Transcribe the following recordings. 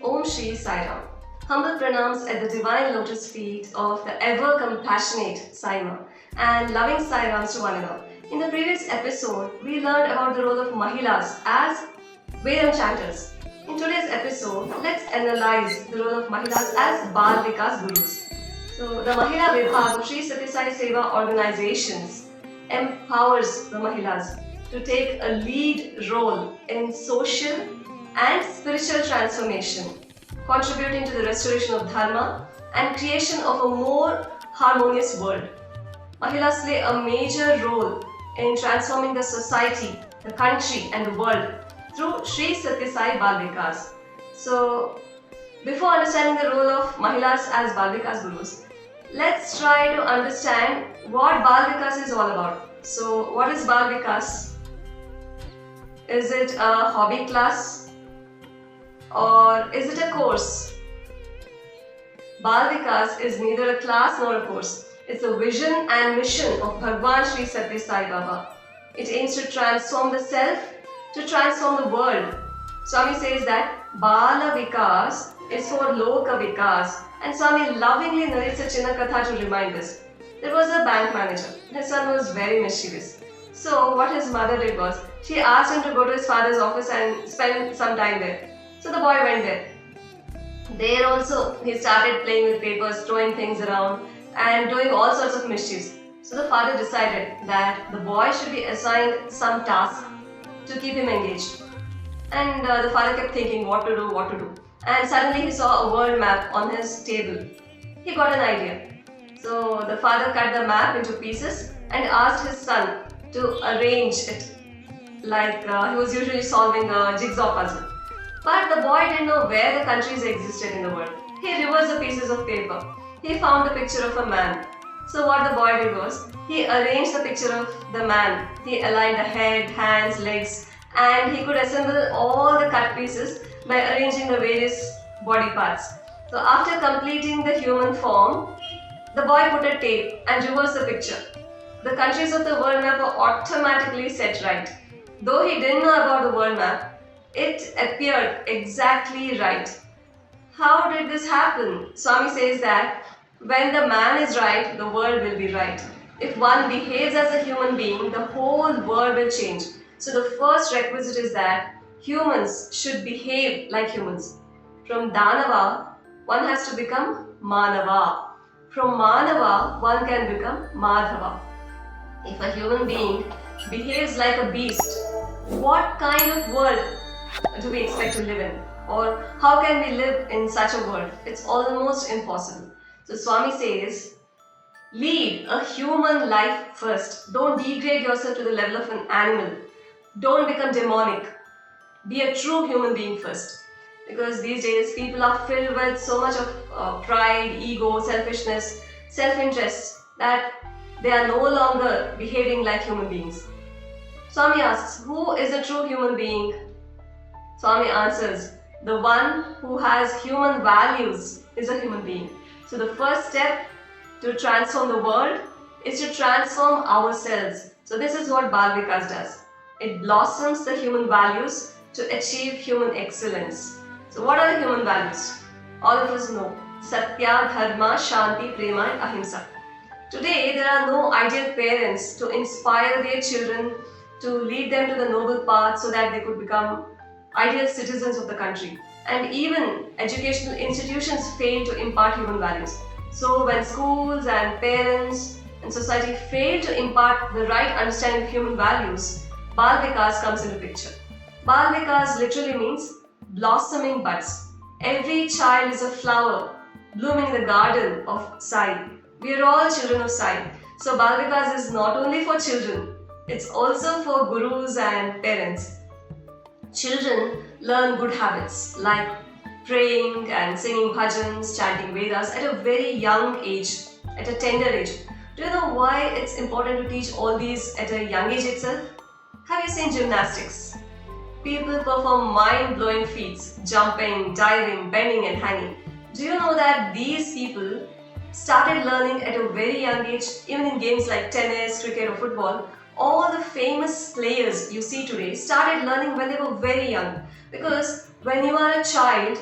Om Shri Sai Ram. Humble pranams at the divine lotus feet of the ever compassionate Sai Ma and loving Sai Rams to one another. In the previous episode, we learned about the role of Mahilas as Vedam chanters. In today's episode, let's analyze the role of Mahilas as Bal Vikas Gurus. So, the Mahila Vibhag of Sri Sati Sai Seva organizations empowers the Mahilas to take a lead role in social and spiritual transformation, contributing to the restoration of dharma and creation of a more harmonious world. Mahilas play a major role in transforming the society, the country and the world through Sri Satya Sai Bal Vikas. So, before understanding the role of Mahilas as Bal Vikas Gurus, let's try to understand what Bal Vikas is all about. So, what is Bal Vikas? Is it a hobby class? Or is it a course? Bal Vikas is neither a class nor a course. It's a vision and mission of Bhagwan Sri Satya Sai Baba. It aims to transform the self, to transform the world. Swami says that Bala Vikas is for Loka Vikas, and Swami lovingly narrates a Chinna Katha to remind us. There was a bank manager. His son was very mischievous. So what his mother did was, she asked him to go to his father's office and spend some time there. So the boy went there. There also he started playing with papers, throwing things around and doing all sorts of mischiefs. So the father decided that the boy should be assigned some task to keep him engaged. And the father kept thinking what to do. And suddenly he saw a world map on his table. He got an idea. So the father cut the map into pieces and asked his son to arrange it like he was usually solving a jigsaw puzzle. But the boy didn't know where the countries existed in the world. He reversed the pieces of paper. He found the picture of a man. So what the boy did was, he arranged the picture of the man. He aligned the head, hands, legs, and he could assemble all the cut pieces by arranging the various body parts. So after completing the human form, the boy put a tape and reversed the picture. The countries of the world map were automatically set right. Though he didn't know about the world map, it appeared exactly right. How did this happen? Swami says that when the man is right, the world will be right. If one behaves as a human being, the whole world will change. So the first requisite is that humans should behave like humans. From Danava, one has to become Manava. From Manava, one can become Madhava. If a human being behaves like a beast, what kind of world do we expect to live in? Or how can we live in such a world? It's almost impossible. So Swami says, lead a human life first. Don't degrade yourself to the level of an animal. Don't become demonic. Be a true human being first. Because these days people are filled with so much of pride, ego, selfishness, self-interest that they are no longer behaving like human beings. Swami asks, who is a true human being? Swami answers, the one who has human values is a human being. So the first step to transform the world is to transform ourselves. So this is what Bal Vikas does. It blossoms the human values to achieve human excellence. So what are the human values? All of us know. Satya, Dharma, Shanti, Prema and Ahimsa. Today there are no ideal parents to inspire their children to lead them to the noble path so that they could become ideal citizens of the country. And even educational institutions fail to impart human values. So when schools and parents and society fail to impart the right understanding of human values, Bal Vikas comes into picture. Bal Vikas literally means blossoming buds. Every child is a flower blooming in the garden of Sai. We are all children of Sai. So Bal Vikas is not only for children, it's also for gurus and parents. Children learn good habits like praying and singing bhajans, chanting Vedas at a very young age, at a tender age. Do you know why it's important to teach all these at a young age itself? Have you seen gymnastics? People perform mind-blowing feats, jumping, diving, bending and hanging. Do you know that these people started learning at a very young age, even in games like tennis, cricket or football? All the famous players you see today started learning when they were very young. Because when you are a child,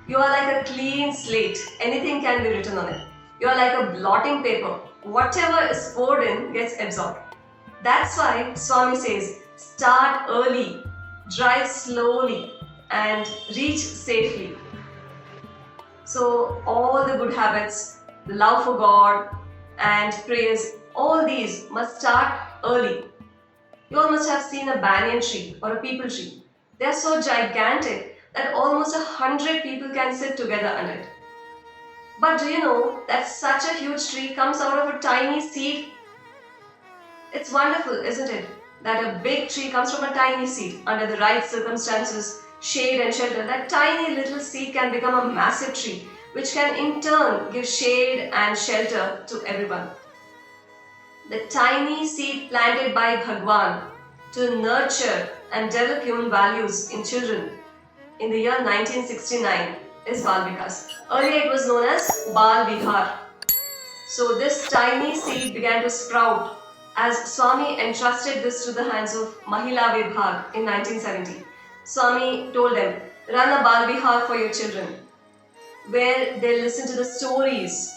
you are like a clean slate. Anything can be written on it. You are like a blotting paper. Whatever is poured in gets absorbed. That's why Swami says, start early, drive slowly and reach safely. So all the good habits, the love for God and prayers, all these must start early. You all must have seen a banyan tree or a peepal tree. They are so gigantic that almost 100 people can sit together under it. But do you know that such a huge tree comes out of a tiny seed? It's wonderful, isn't it? That a big tree comes from a tiny seed. Under the right circumstances, shade and shelter, that tiny little seed can become a massive tree, which can in turn give shade and shelter to everyone. The tiny seed planted by Bhagwan to nurture and develop human values in children in the year 1969 is Bal Vikas. Earlier it was known as Bal Vihar. So this tiny seed began to sprout as Swami entrusted this to the hands of Mahila Vibhag in 1970. Swami told them, run a Bal Vihar for your children, where they listen to the stories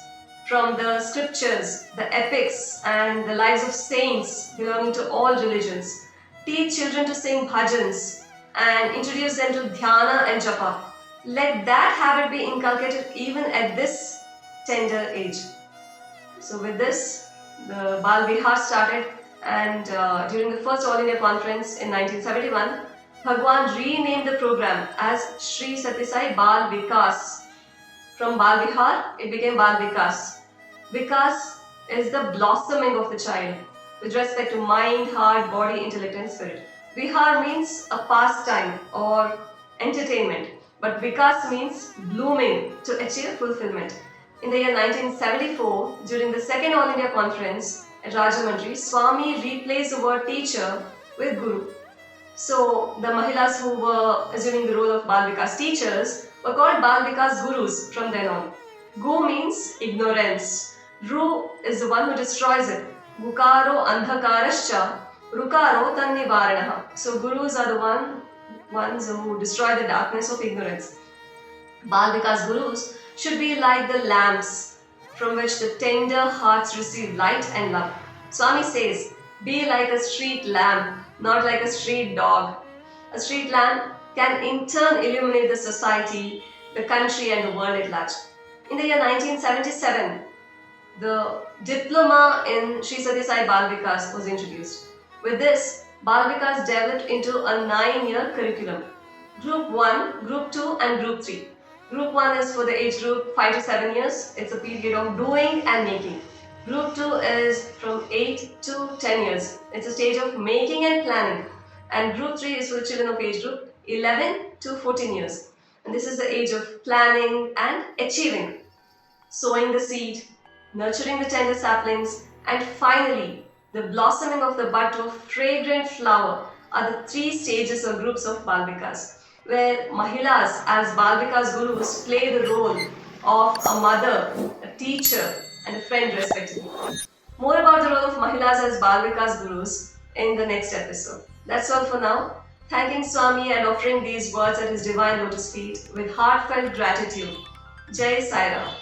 from the scriptures, the epics and the lives of saints belonging to all religions. Teach children to sing bhajans and introduce them to dhyana and japa. Let that habit be inculcated even at this tender age. So with this, the Bal Vihar started, and during the first All India Conference in 1971, Bhagwan renamed the program as Sri Sathya Sai Bal Vikas. From Bal Vihar, it became Bal Vikas. Vikas is the blossoming of the child with respect to mind, heart, body, intellect and spirit. Vihar means a pastime or entertainment, but Vikas means blooming to achieve fulfillment. In the year 1974, during the second All India Conference at Rajahmundry, Swami replaced the word teacher with guru. So the Mahilas who were assuming the role of Bal Vikas teachers were called Bal Vikas gurus from then on. Gu means ignorance. Ru is the one who destroys it. Gukaro andhakarascha, rukaro tannivaranaha. So gurus are the ones who destroy the darkness of ignorance. Bal Vikas gurus should be like the lamps from which the tender hearts receive light and love. Swami says, be like a street lamp, not like a street dog. A street lamp can in turn illuminate the society, the country and the world at large. In the year 1977, the diploma in Sri Sathya Sai Bal Vikas was introduced. With this, Bal Vikas developed into a 9-year curriculum. Group 1, Group 2 and Group 3. Group 1 is for the age group 5 to 7 years. It's a period of doing and making. Group 2 is from 8 to 10 years. It's a stage of making and planning. And Group 3 is for the children of age group 11 to 14 years. And this is the age of planning and achieving. Sowing the seed, nurturing the tender saplings, and finally, the blossoming of the bud to a fragrant flower are the 3 stages or groups of Bal Vikas, where Mahilas as Bal Vikas gurus play the role of a mother, a teacher and a friend respectively. More about the role of Mahilas as Bal Vikas gurus in the next episode. That's all for now. Thanking Swami and offering these words at his divine lotus feet with heartfelt gratitude. Jai Sai Ram.